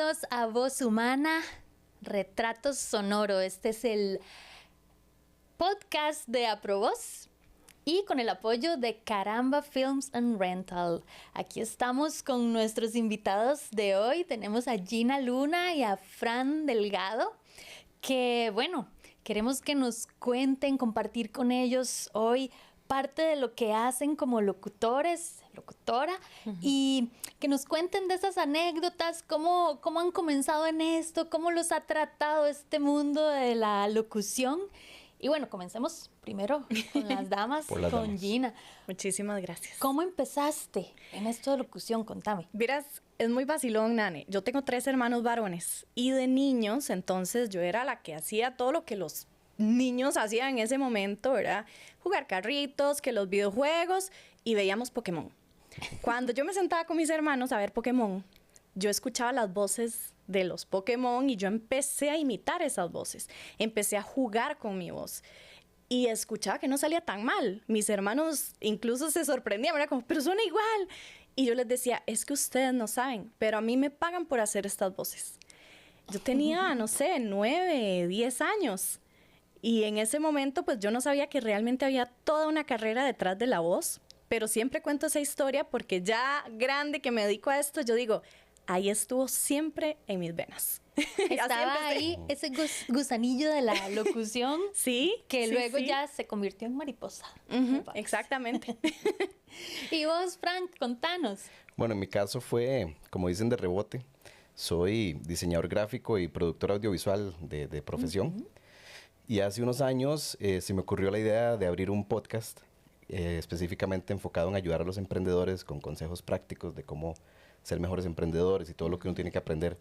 Bienvenidos a Voz Humana, Retratos Sonoro. Este es el podcast de Aprovoz y con el apoyo de Caramba Films and Rental. Aquí estamos con nuestros invitados de hoy. Tenemos a Gina Luna y a Fran Delgado, que bueno, queremos que nos cuenten, compartir con ellos hoy parte de lo que hacen como locutores, locutora, y que nos cuenten de esas anécdotas, cómo han comenzado en esto, cómo los ha tratado este mundo de la locución. Y bueno, comencemos primero con las damas, con Gina. Muchísimas gracias. ¿Cómo empezaste en esto de locución? Contame. Verás, es muy vacilón, Nane. Yo tengo 3 hermanos varones y de niños, entonces yo era la que hacía todo lo que los niños hacían en ese momento, ¿verdad? Jugar carritos, que los videojuegos, y veíamos Pokémon. Cuando yo me sentaba con mis hermanos a ver Pokémon, yo escuchaba las voces de los Pokémon y yo empecé a imitar esas voces. Empecé a jugar con mi voz y escuchaba que no salía tan mal. Mis hermanos incluso se sorprendían, ¿verdad? Como, pero suena igual. Y yo les decía, es que ustedes no saben, pero a mí me pagan por hacer estas voces. Yo tenía, no sé, 9, 10 años. Y en ese momento, pues yo no sabía que realmente había toda una carrera detrás de la voz, pero siempre cuento esa historia porque ya grande que me dedico a esto, yo digo, ahí estuvo siempre en mis venas. Estaba ahí ese gusanillo de la locución, sí, que sí, luego sí. ya se convirtió en mariposa. Exactamente. Y vos, Frank, contanos. Bueno, en mi caso fue, como dicen, de rebote. Soy diseñador gráfico y productor audiovisual de profesión. Y hace unos años se me ocurrió la idea de abrir un podcast específicamente enfocado en ayudar a los emprendedores con consejos prácticos de cómo ser mejores emprendedores y todo lo que uno tiene que aprender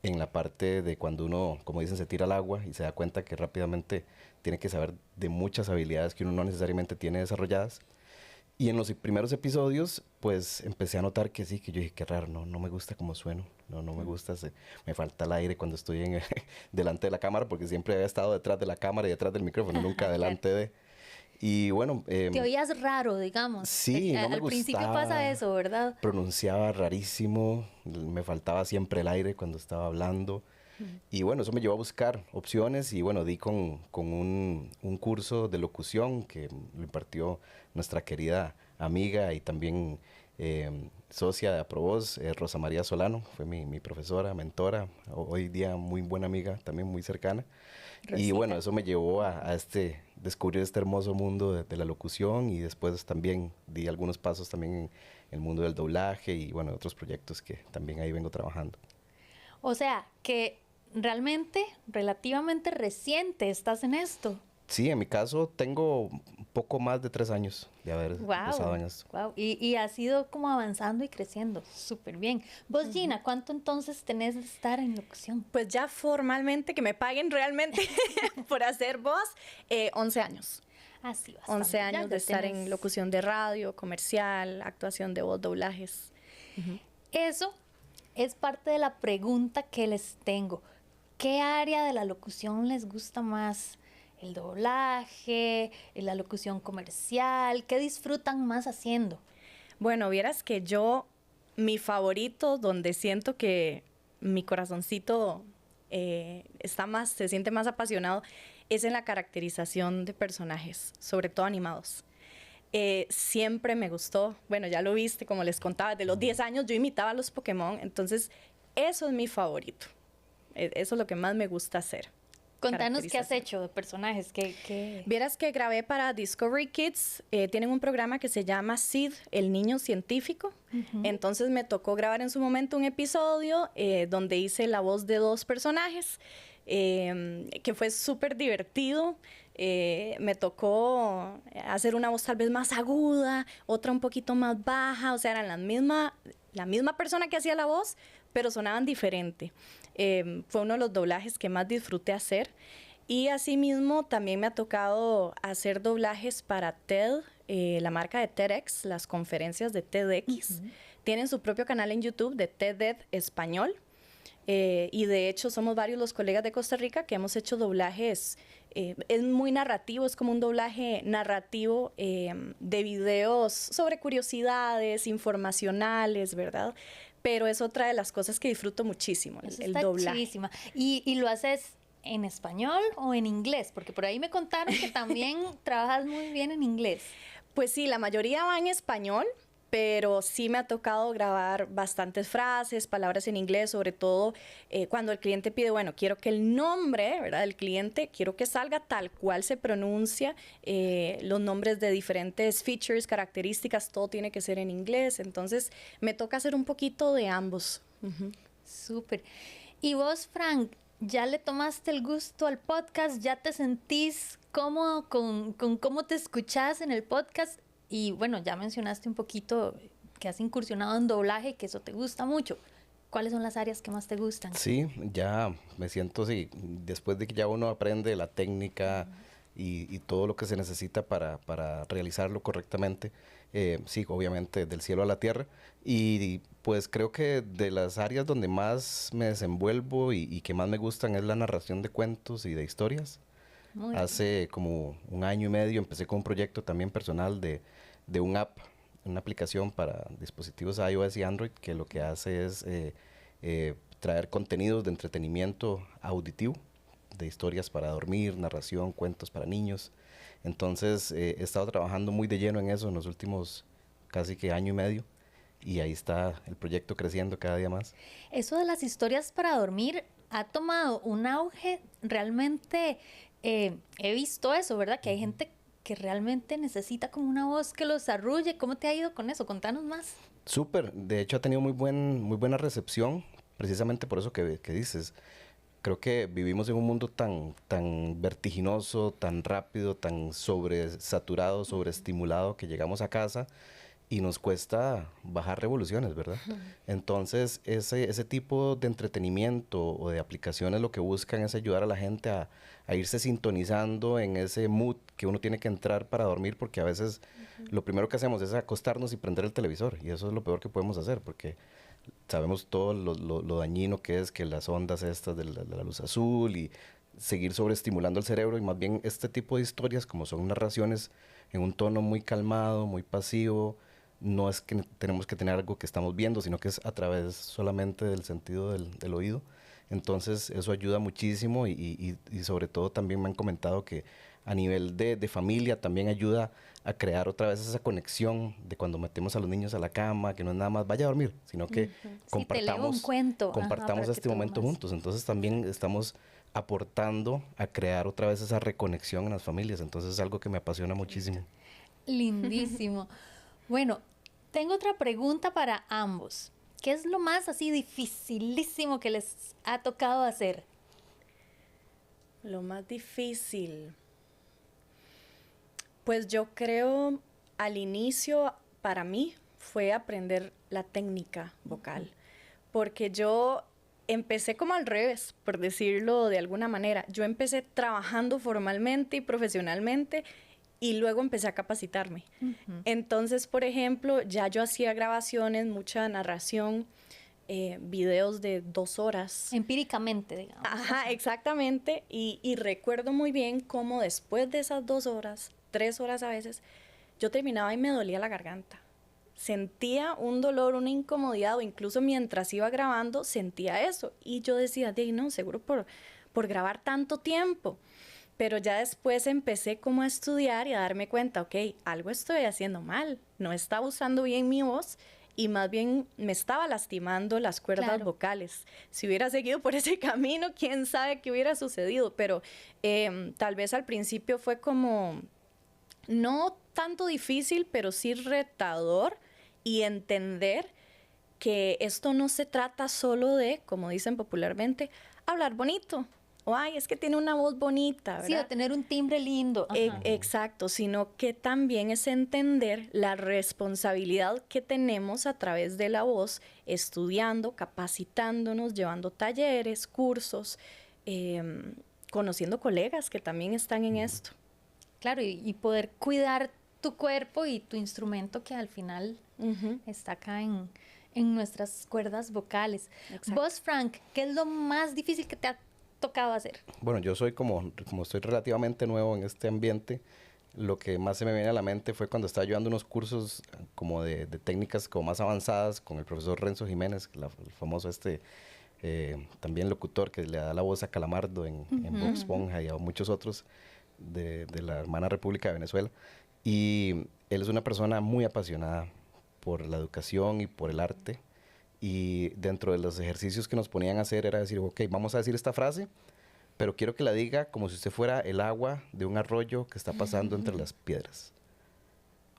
en la parte de cuando uno, como dicen, se tira al agua y se da cuenta que rápidamente tiene que saber de muchas habilidades que uno no necesariamente tiene desarrolladas. Y en los primeros episodios, pues empecé a notar que sí, que yo dije, qué raro, no me gusta cómo sueno, no me gusta, me falta el aire cuando estoy delante de la cámara, porque siempre había estado detrás de la cámara y detrás del micrófono, nunca delante de... Y bueno... te oías raro, digamos. Sí, no me al principio pasa eso, ¿verdad? Pronunciaba rarísimo, me faltaba siempre el aire cuando estaba hablando. Y bueno, eso me llevó a buscar opciones y bueno, di con un curso de locución que lo impartió nuestra querida amiga y también socia de Aprovoz, Rosa María Solano, fue mi profesora, mentora, hoy día muy buena amiga, también muy cercana. Rosita. Y bueno, eso me llevó a descubrir este hermoso mundo de la locución y después también di algunos pasos también en el mundo del doblaje y bueno, otros proyectos que también ahí vengo trabajando. O sea, que realmente, relativamente reciente estás en esto. Sí, en mi caso tengo un poco más de 3 años de haber empezado en esto. Wow. Y has ido como avanzando y creciendo, súper bien. Vos, Gina, ¿cuánto entonces tenés de estar en locución? Pues ya formalmente, que me paguen realmente por hacer voz, 11 años. Así, bastante. 11 años de estar en locución de radio, comercial, actuación de voz, doblajes. Eso es parte de la pregunta que les tengo. ¿Qué área de la locución les gusta más? ¿El doblaje? ¿La locución comercial? ¿Qué disfrutan más haciendo? Bueno, vieras que mi favorito, donde siento que mi corazoncito se siente más apasionado, es en la caracterización de personajes, sobre todo animados. Siempre me gustó, bueno, ya lo viste, como les contaba, de los 10 años yo imitaba a los Pokémon, entonces eso es mi favorito. Eso es lo que más me gusta hacer. Contanos qué has hecho de personajes. Vieras que grabé para Discovery Kids. Tienen un programa que se llama Sid, el niño científico. Entonces me tocó grabar en su momento un episodio donde hice la voz de 2 personajes, que fue súper divertido. Me tocó hacer una voz tal vez más aguda, otra un poquito más baja. O sea, eran la misma persona que hacía la voz, pero sonaban diferente. Fue uno de los doblajes que más disfruté hacer. Y asimismo también me ha tocado hacer doblajes para TED, la marca de TEDx, las conferencias de TEDx. Tienen su propio canal en YouTube de TED Español. Y de hecho somos varios los colegas de Costa Rica que hemos hecho doblajes. Es muy narrativo, es como un doblaje narrativo de videos sobre curiosidades informacionales, ¿verdad? pero es otra de las cosas que disfruto muchísimo, Eso el está doblaje. chivísima. ¿Y lo haces en español o en inglés? Porque por ahí me contaron que también trabajas muy bien en inglés. Pues sí, la mayoría va en español, pero sí me ha tocado grabar bastantes frases, palabras en inglés, sobre todo cuando el cliente pide, bueno, quiero que el nombre, ¿verdad?, del cliente, quiero que salga tal cual se pronuncia, los nombres de diferentes features, características, todo tiene que ser en inglés, entonces me toca hacer un poquito de ambos. Ujú. Súper. ¿Y vos, Frank, ya le tomaste el gusto al podcast? ¿Ya te sentís cómodo con cómo te escuchás en el podcast? Y bueno, ya mencionaste un poquito que has incursionado en doblaje, que eso te gusta mucho. ¿Cuáles son las áreas que más te gustan? Sí, ya me siento así, después de que ya uno aprende la técnica y todo lo que se necesita para realizarlo correctamente, sí, obviamente del cielo a la tierra. Y pues creo que de las áreas donde más me desenvuelvo y que más me gustan es la narración de cuentos y de historias. Muy bien. Hace como un año y medio empecé con un proyecto también personal de un app, una aplicación para dispositivos iOS y Android que lo que hace es traer contenidos de entretenimiento auditivo, de historias para dormir, narración, cuentos para niños. Entonces he estado trabajando muy de lleno en eso en los últimos casi que año y medio y ahí está el proyecto creciendo cada día más. Eso de las historias para dormir ha tomado un auge realmente. He visto eso, ¿verdad? Que hay gente que realmente necesita como una voz que los arrulle. ¿Cómo te ha ido con eso? Contanos más. Súper, de hecho ha tenido muy buena recepción, precisamente por eso que dices. Creo que vivimos en un mundo tan vertiginoso, tan rápido, tan sobresaturado, sobreestimulado, que llegamos a casa y nos cuesta bajar revoluciones, ¿verdad? Entonces, ese tipo de entretenimiento o de aplicaciones lo que buscan es ayudar a la gente a irse sintonizando en ese mood que uno tiene que entrar para dormir, porque a veces lo primero que hacemos es acostarnos y prender el televisor, y eso es lo peor que podemos hacer, porque sabemos todo lo dañino que es que las ondas estas de la luz azul y seguir sobreestimulando el cerebro, y más bien este tipo de historias, como son narraciones en un tono muy calmado, muy pasivo, no es que tenemos que tener algo que estamos viendo, sino que es a través solamente del sentido del oído. Entonces eso ayuda muchísimo y sobre todo también me han comentado que a nivel de familia también ayuda a crear otra vez esa conexión de cuando metemos a los niños a la cama, que no es nada más vaya a dormir, sino que Sí, te leo un cuento. Ajá, compartamos para que este momento duermas. juntos. Entonces también estamos aportando a crear otra vez esa reconexión en las familias. Entonces es algo que me apasiona muchísimo. Lindísimo. Bueno, tengo otra pregunta para ambos. ¿Qué es lo más así dificilísimo que les ha tocado hacer? Lo más difícil. Pues yo creo al inicio para mí fue aprender la técnica vocal, porque yo empecé como al revés, por decirlo de alguna manera. Yo empecé trabajando formalmente y profesionalmente y luego empecé a capacitarme. Entonces, por ejemplo, ya yo hacía grabaciones, mucha narración, videos de 2 horas. Empíricamente, digamos. Ajá, exactamente. Y recuerdo muy bien cómo después de esas 2 horas, 3 horas a veces, yo terminaba y me dolía la garganta. Sentía un dolor, una incomodidad, o incluso mientras iba grabando sentía eso. Y yo decía, de no, seguro por grabar tanto tiempo. Pero ya después empecé como a estudiar y a darme cuenta, ok, algo estoy haciendo mal, no estaba usando bien mi voz y más bien me estaba lastimando las cuerdas Claro. vocales. Si hubiera seguido por ese camino, quién sabe qué hubiera sucedido, pero tal vez al principio fue como, no tanto difícil, pero sí retador y entender que esto no se trata solo de, como dicen popularmente, hablar bonito. O, ay, es que tiene una voz bonita, ¿verdad? Sí, o tener un timbre lindo. Ajá. Exacto, sino que también es entender la responsabilidad que tenemos a través de la voz, estudiando, capacitándonos, llevando talleres, cursos, conociendo colegas que también están en esto. Claro, y poder cuidar tu cuerpo y tu instrumento que al final está acá en nuestras cuerdas vocales. Exacto. Vos, Frank, ¿qué es lo más difícil que te ha tocado hacer? Bueno, yo soy como estoy relativamente nuevo en este ambiente, lo que más se me viene a la mente fue cuando estaba llevando unos cursos como de técnicas como más avanzadas con el profesor Renzo Jiménez, el famoso también locutor que le da la voz a Calamardo en Bob Esponja y a muchos otros de la hermana República de Venezuela. Y él es una persona muy apasionada por la educación y por el arte. Y dentro de los ejercicios que nos ponían a hacer era decir, ok, vamos a decir esta frase, pero quiero que la diga como si usted fuera el agua de un arroyo que está pasando entre las piedras.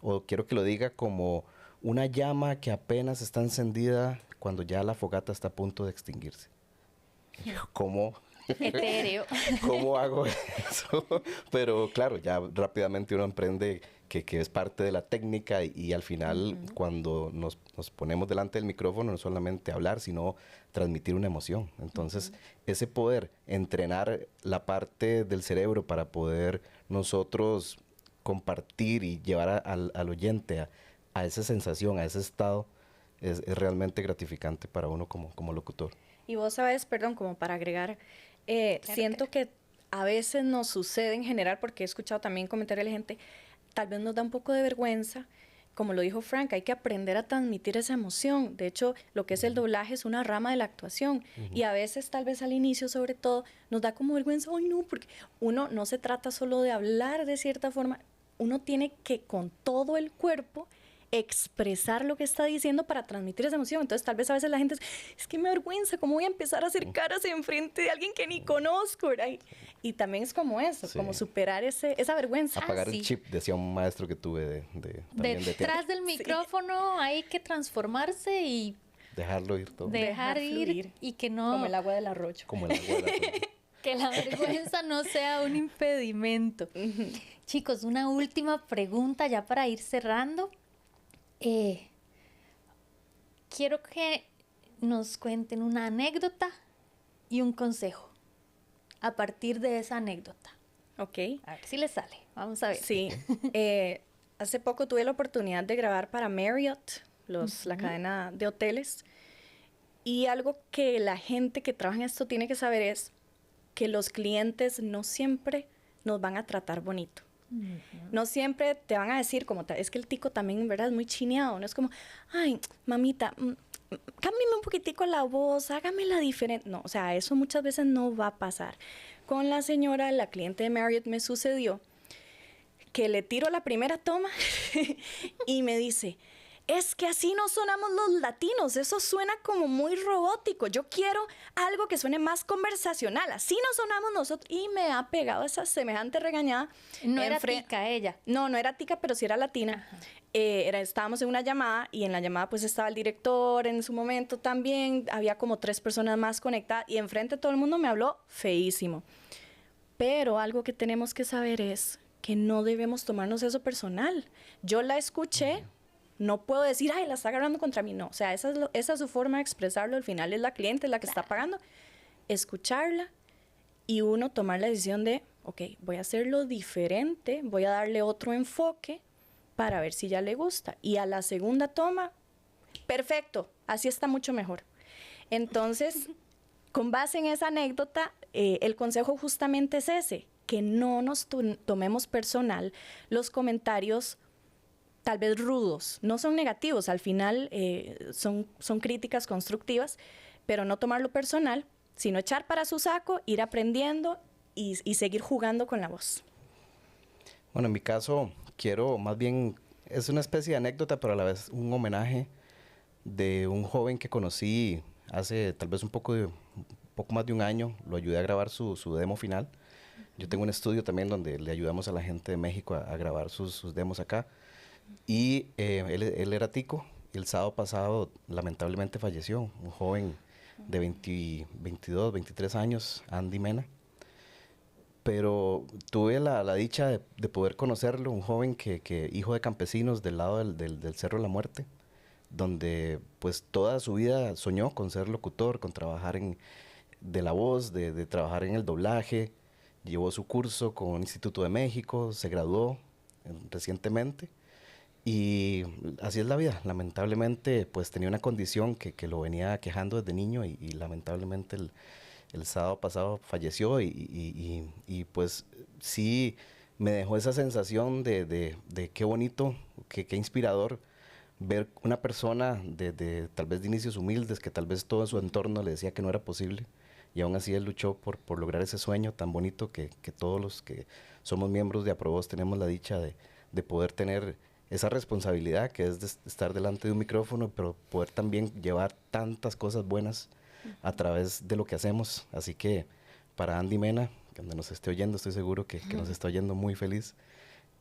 O quiero que lo diga como una llama que apenas está encendida cuando ya la fogata está a punto de extinguirse. ¿Cómo? Etéreo. ¿Cómo hago eso? Pero claro, ya rápidamente uno aprende que es parte de la técnica y al final cuando nos ponemos delante del micrófono no solamente hablar, sino transmitir una emoción. Entonces, ese poder entrenar la parte del cerebro para poder nosotros compartir y llevar al oyente a esa sensación, a ese estado, es realmente gratificante para uno como locutor. Y vos sabes, perdón, como para agregar, siento que a veces nos sucede en general, porque he escuchado también comentarios de la gente, tal vez nos da un poco de vergüenza, como lo dijo Frank, hay que aprender a transmitir esa emoción. De hecho, lo que es el doblaje es una rama de la actuación. Y a veces, tal vez al inicio, sobre todo, nos da como vergüenza, ¡ay no! Porque uno no se trata solo de hablar de cierta forma, uno tiene que con todo el cuerpo expresar lo que está diciendo para transmitir esa emoción. Entonces, tal vez a veces la gente es que me avergüenza, ¿cómo voy a empezar a hacer caras enfrente de alguien que ni conozco? ¿Verdad? Y también es como eso, como superar esa vergüenza. Apagar el chip, decía un maestro que tuve detrás del micrófono hay que transformarse y dejarlo ir todo. Dejar ir y que no... Como el agua del arroyo. Como el agua del arroyo. Que la vergüenza no sea un impedimento. Chicos, una última pregunta ya para ir cerrando. Quiero que nos cuenten una anécdota y un consejo a partir de esa anécdota. Ok. A ver si les sale. Vamos a ver. Sí. Hace poco tuve la oportunidad de grabar para Marriott, la cadena de hoteles. Y algo que la gente que trabaja en esto tiene que saber es que los clientes no siempre nos van a tratar bonito. No siempre te van a decir, es que el tico también, ¿verdad? Es muy chineado, no es como, ay, mamita, cámbiame un poquitico la voz, hágamela diferente. No, o sea, eso muchas veces no va a pasar. Con la señora, la cliente de Marriott, me sucedió que le tiro la primera toma y me dice, es que así no sonamos los latinos, eso suena como muy robótico, yo quiero algo que suene más conversacional, así no sonamos nosotros. Y me ha pegado esa semejante regañada. No era tica ella. No era tica, pero sí era latina. Estábamos en una llamada y en la llamada pues estaba el director en su momento también, había como 3 personas más conectadas y enfrente todo el mundo me habló feísimo. Pero algo que tenemos que saber es que no debemos tomarnos eso personal. Yo la escuché. No puedo decir, ay, la está agarrando contra mí. No, o sea, esa es su forma de expresarlo. Al final es la cliente, es la que está pagando. Escucharla y uno tomar la decisión de, ok, voy a hacerlo diferente, voy a darle otro enfoque para ver si ya le gusta. Y a la segunda toma, perfecto, así está mucho mejor. Entonces, con base en esa anécdota, el consejo justamente es ese, que no nos tomemos personal los comentarios tal vez rudos, no son negativos, al final son críticas constructivas, pero no tomarlo personal, sino echar para su saco, ir aprendiendo y seguir jugando con la voz. Bueno, en mi caso, quiero más bien, es una especie de anécdota, pero a la vez un homenaje de un joven que conocí hace tal vez un poco más de un año, lo ayudé a grabar su demo final. Yo tengo un estudio también donde le ayudamos a la gente de México a grabar sus demos acá. Y él era tico y el sábado pasado lamentablemente falleció, un joven de 22, 23 años, Andy Mena. Pero tuve la dicha de poder conocerlo, un joven que hijo de campesinos del lado del Cerro de la Muerte, donde pues toda su vida soñó con ser locutor, con trabajar de la voz, de trabajar en el doblaje. Llevó su curso con el Instituto de México, se graduó recientemente. Y así es la vida. Lamentablemente, pues tenía una condición que lo venía quejando desde niño y lamentablemente el sábado pasado falleció y pues sí me dejó esa sensación de qué bonito, qué inspirador ver una persona tal vez de inicios humildes, que tal vez todo su entorno le decía que no era posible, y aún así él luchó por lograr ese sueño tan bonito que todos los que somos miembros de Aprobos tenemos la dicha de poder tener esa responsabilidad que es de estar delante de un micrófono, pero poder también llevar tantas cosas buenas a través de lo que hacemos. Así que para Andy Mena, que donde nos esté oyendo, estoy seguro que nos está oyendo muy feliz.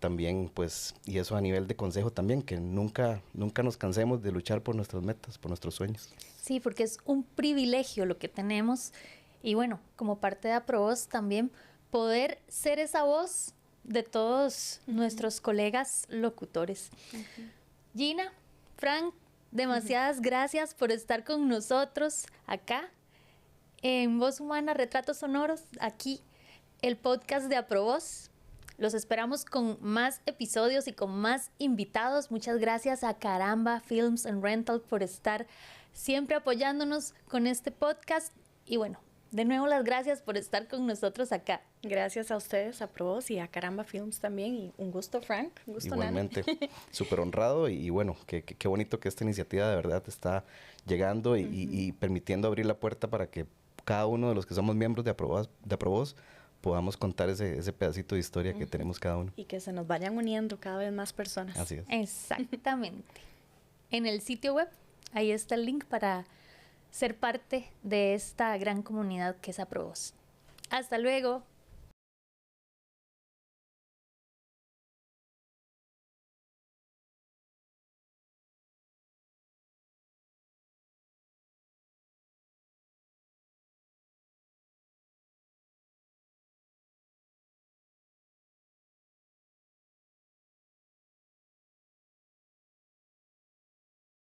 También, pues, y eso a nivel de consejo también, que nunca nos cansemos de luchar por nuestras metas, por nuestros sueños. Sí, porque es un privilegio lo que tenemos. Y bueno, como parte de Aprobos también, poder ser esa voz de todos nuestros colegas locutores. Gina, Frank, demasiadas gracias por estar con nosotros acá en Voz Humana, Retratos Sonoros, aquí el podcast de Aprobos. Los esperamos con más episodios y con más invitados. Muchas gracias a Caramba Films and Rental por estar siempre apoyándonos con este podcast. Y bueno, de nuevo las gracias por estar con nosotros acá. Gracias a ustedes, a Probos y a Caramba Films también. Y un gusto, Frank. Un gusto, igualmente, súper honrado y bueno, qué bonito que esta iniciativa de verdad está llegando y permitiendo abrir la puerta para que cada uno de los que somos miembros de Aprobos podamos contar ese pedacito de historia que tenemos cada uno. Y que se nos vayan uniendo cada vez más personas. Así es. Exactamente. En el sitio web, ahí está el link para ser parte de esta gran comunidad que es Aprobos. Hasta luego.